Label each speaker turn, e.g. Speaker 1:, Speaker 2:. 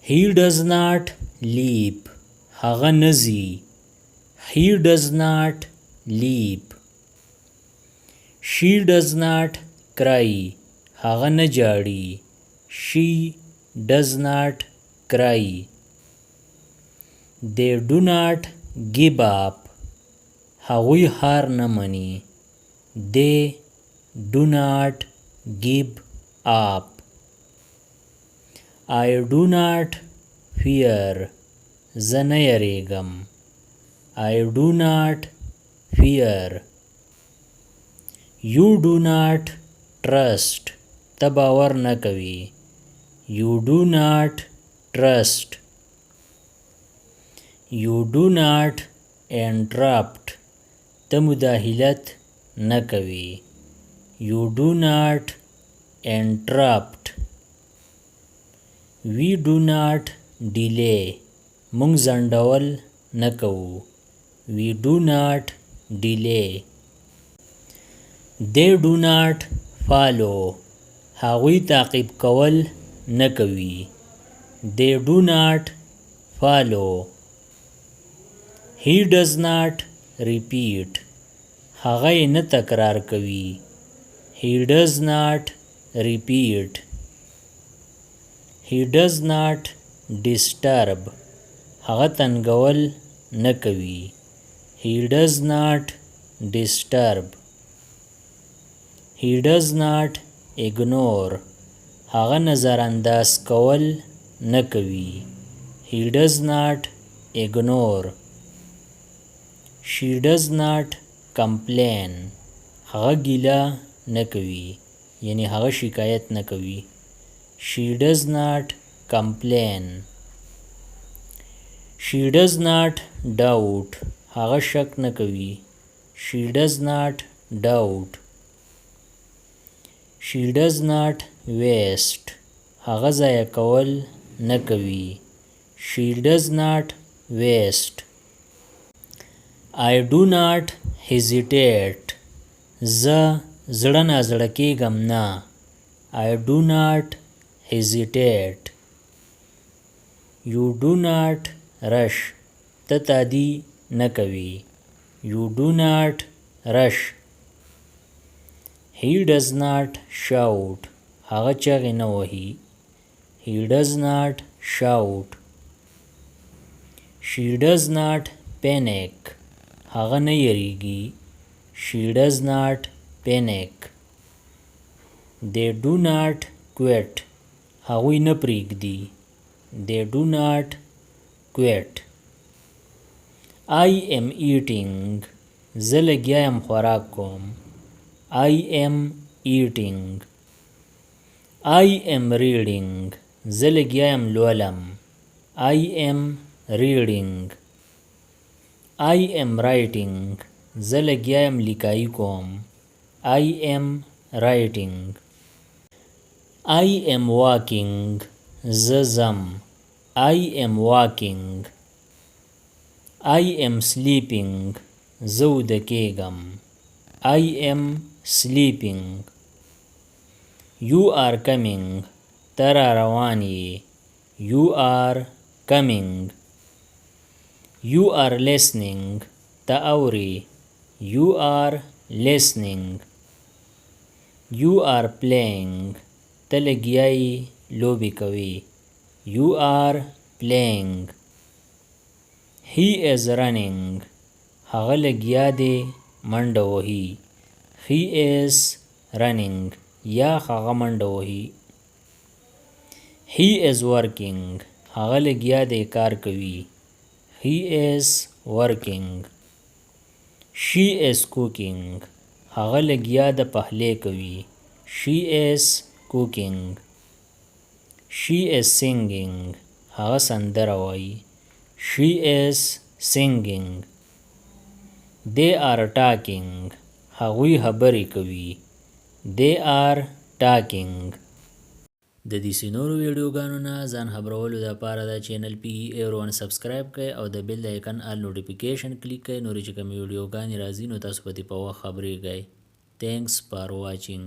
Speaker 1: He does not leap. هغه نزي. He does not leap. She does not cry. هغه نه جاړي. She does not cry. They do not give up. هغوی هار نه مني. They do not give up. I do not fear. زه نه یریږم. I do not fear. You do not trust. ته باور نه کوي. You do not trust. You do not interrupt. ته مداخلت نه کوي. You do not interrupt. We do not delay. مونږ ځنډول نه کوو. We do not delay. They do not follow. هغوی تعقیب کول نه کوي. They do not follow. He does not repeat. هغه یې نه تکرار کوي. He does not repeat. He does not disturb. هغه تنګول نه کوي. He does not disturb. He does not ignore. هغه نظر انداز کول نه کوي. He does not ignore. She does not complain. هغه ګیله نه کوي. یعنی هغه شکایت نه کوي. She does not complain. She does not doubt. هغه شک نه کوي. She does not doubt. She does not waste. هغه ضایع کول نه کوي. She does not waste. I do not hesitate. زه زړه نازړه کېږم نه. I do not hesitate. You do not rush. ته تادي نه کوي. You do not rush. He does not shout. هغه چغې نه وهي. He does not shout. She does not panic. هغه نه یریږي. She does not panic. They do not quit. هغوی نه پرېږدي. They do not quit. I am eating. زه لګیا یم خوراک کوم. I am eating. I am reading. زه لګیا یم لولم. I am reading. I am writing. زه لګیا یم لیکایي کوم. I am writing. I am walking. زه ځم. I am walking. I am sleeping. زه ویده کېږم. I am sleeping. You are coming. ته را روان یې. You are coming. You are listening. ته اورې. You are listening. You are playing. ته لګیا یې لوبې کوې. You are playing. He is running. هغه لګیا دی منډه وهي. He is running. یا هغه منډه وهي. He is working. هغه لګیا دی کار کوي. He is working. She is cooking. هغه لګیا د پخلی کوي. She is cooking. She is singing. هغه سندره وایي. She is singing. They are talking. هغوی خبرې کوي. They are talking. د دې نورو ویډیوګانو نه ځان خبرولو دپاره د چینل PE سبسکرایب کړئ او د بیل د آیکن آل نوټیفیکیشن کلیک کړئ. نورې چې کومې ویډیوګانې راځي نو تاسو په دې په وخت خبرېږئ. Thanks for watching.